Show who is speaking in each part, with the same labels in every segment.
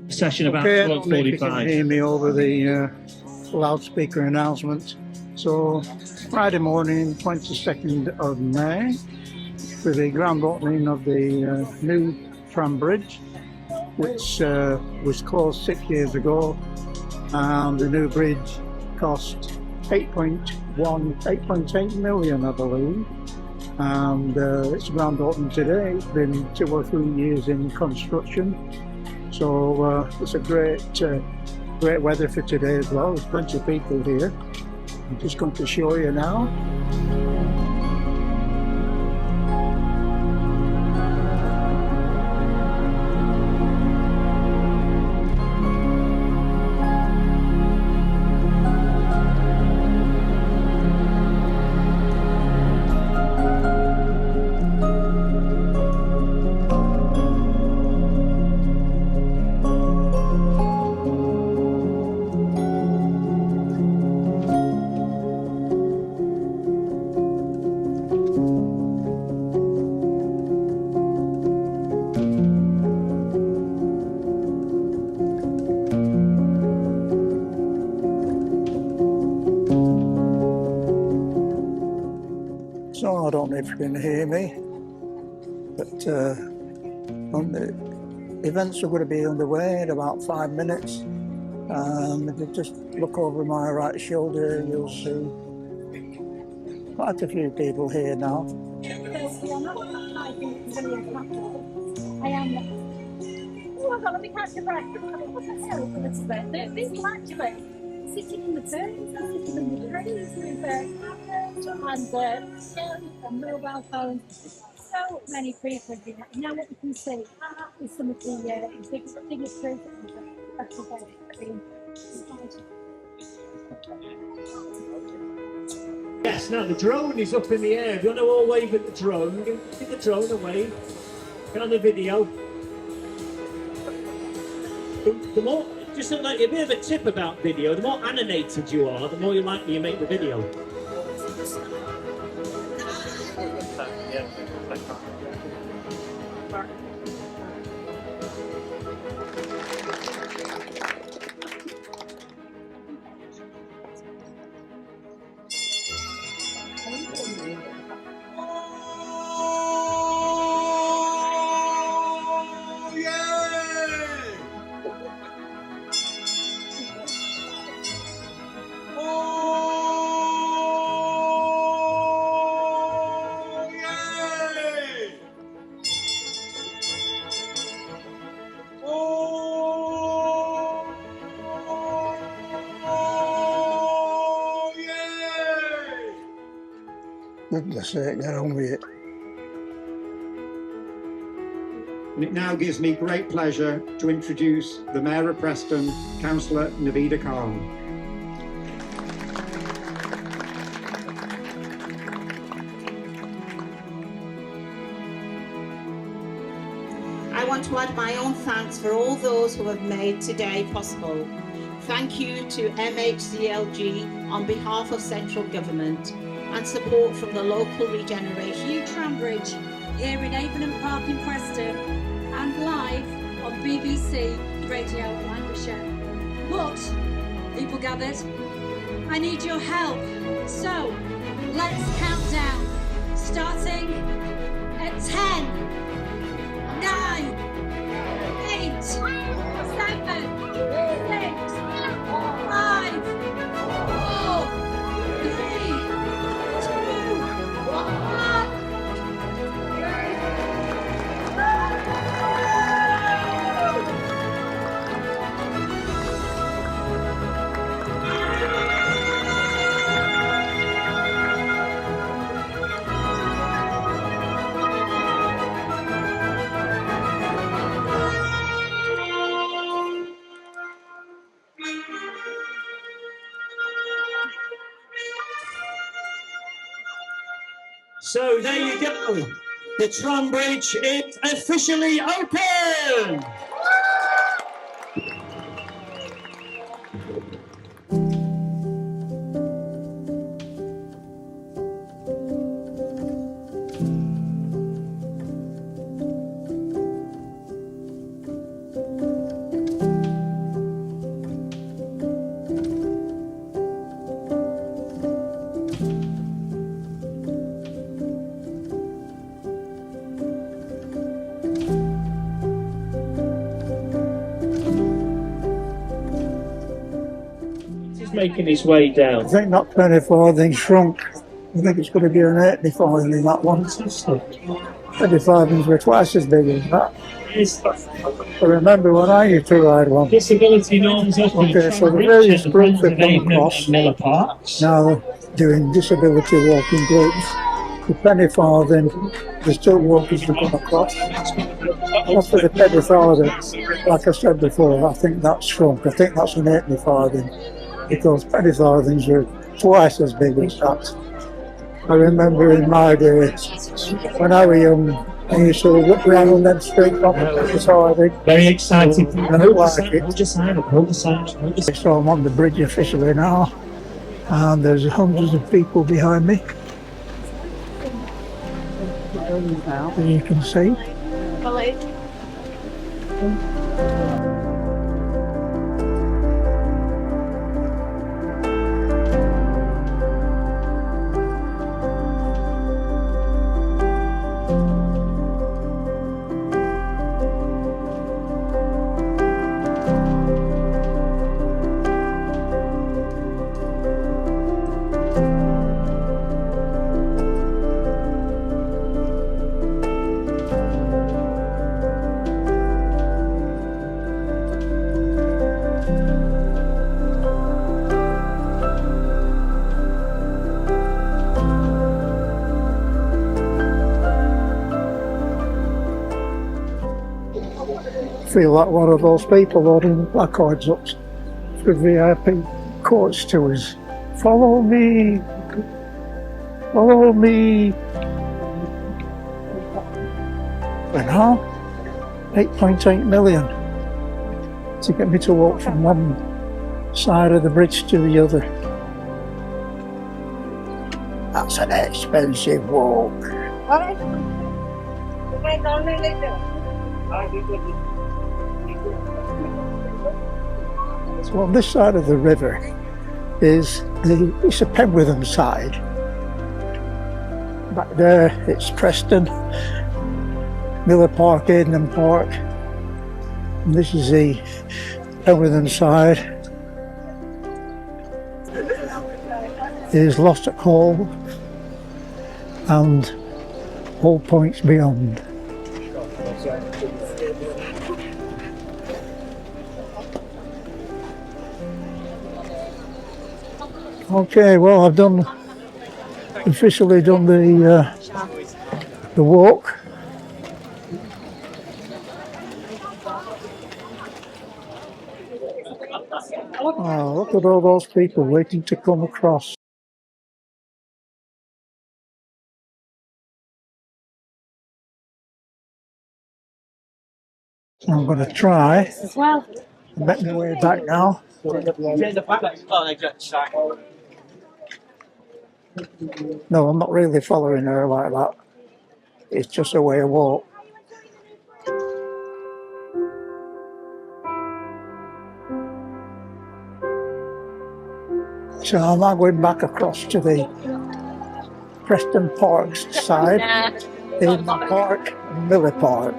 Speaker 1: Session about
Speaker 2: Okay, I don't know if you can
Speaker 1: 12:45.
Speaker 2: hear me over the loudspeaker announcement. So, Friday morning, 22nd of May, with the grand opening of the new Tram bridge, which was closed 6 years ago, and the new bridge cost 8.8 million, I believe. And it's grand opening today. It's been 2 or 3 years in construction. So it's a great weather for today as well. There's plenty of people here. I'm just going to show you now. So I don't know if you can hear me, but the events are going to be underway in about 5 minutes. And if you just look over my right shoulder, you'll see quite a few people here now.
Speaker 3: I am. Oh, I've got let me catch your breath. What the hell a little bit? People actually sitting in the turns, sitting in the trains with cameras and mobile phones. So many people here. Now what you can see is some of the biggest programs that are being.
Speaker 1: Yes, now the drone is up in the air. If you want to all wave at the drone, give the drone a wave. Get on the video. The more, just like a bit of a tip about video, the more animated you are, the more likely you make the video.
Speaker 2: Goodness sake, get on with it.
Speaker 4: And it now gives me great pleasure to introduce the Mayor of Preston, Councillor Navida Khan.
Speaker 5: I want to add my own thanks for all those who have made today possible. Thank you to MHCLG on behalf of Central Government and support from the local regeneration.
Speaker 6: New Tram Bridge here in Avon Park in Preston and live on BBC Radio Lancashire. But, people gathered, I need your help. So, let's count down. Starting at 10, 9, 8, 7, 6, 5, 4, 3, 2, 1.
Speaker 1: So there you go. The Tram Bridge is officially open. Making his way down.
Speaker 2: I think that 24 thing shrunk. I think it's going to be an 85 in that one. 25s were twice as big as that. I remember when I used to ride one.
Speaker 1: Disability norms.
Speaker 2: Okay, so the various groups have come across. Now they're doing disability walking groups. The penny farthing, there's still walkers to come across. As for the penny farthing, like I said before, I think that's shrunk. I think that's an 80 farthing. Because penny farthings are twice as big as that. I remember in my day, when I was young, I used to look around on them street competitions, so I think.
Speaker 1: Very excited.
Speaker 2: I don't like it.
Speaker 1: Hold the sign.
Speaker 2: So I'm on the bridge officially now, and there's hundreds of people behind me. As you can see. Feel like one of those people holding placards up for VIP coach tours. Follow me, follow me. But now, 8.8 million to get me to walk from one side of the bridge to the other. That's an expensive walk. So on this side of the river is it's a Penwitham side. Back there it's Preston, Miller Park, Aidenham Park. And this is the Penwitham side. Is Lostock Hall and all points beyond. Okay, well, I've officially done the walk. Oh, look at all those people waiting to come across. So I'm going to try and make my way back now. No, I'm not really following her like that. It's just a way of walk. So I'm now going back across to the Preston Park's side, Aidenham Park and Miller Park.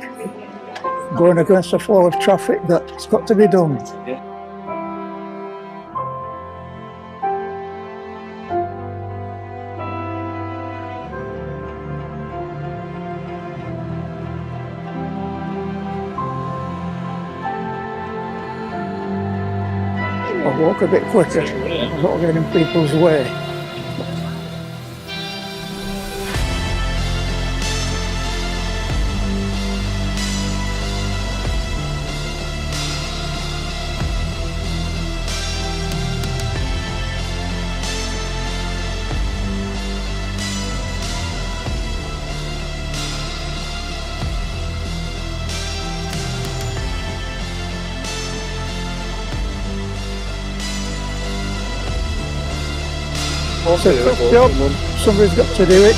Speaker 2: Going against the flow of traffic that's got to be done. I'll walk a bit quicker, I'm not getting in people's way. It's a tough job. Somebody's got to do it.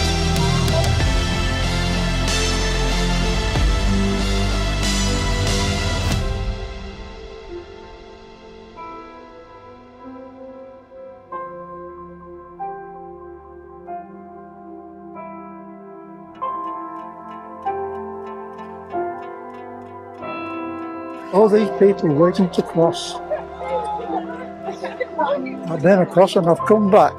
Speaker 2: All these people waiting to cross. I've been across and I've come back.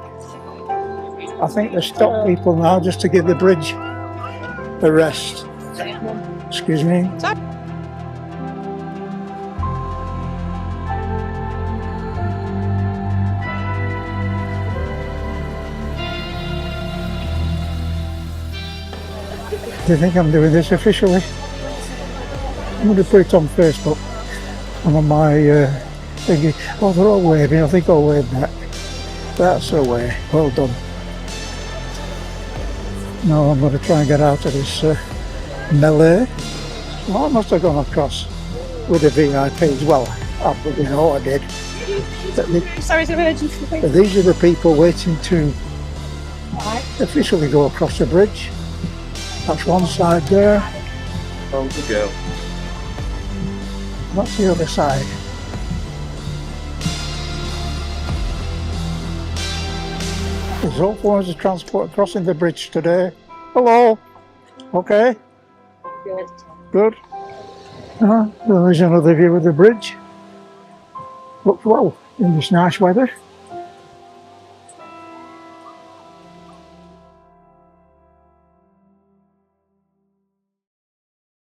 Speaker 2: I think they stop people now just to give the bridge a rest. Excuse me. Do you think I'm doing this officially? I'm going to put it on Facebook and on my thingy. Oh, they're all waving. I think I'll wave back. That's the way. Well done. Now I'm going to try and get out of this melee. Well, I must have gone across with the VIPs. Well, you know I did.
Speaker 3: Sorry, to emergency.
Speaker 2: But these are the people waiting to officially go across the bridge. That's one side there.
Speaker 7: Oh, good girl.
Speaker 2: That's the other side. There's all forms of transport crossing the bridge today. Hello. Okay. Good. There's another view of the bridge. Looks well in this nice weather.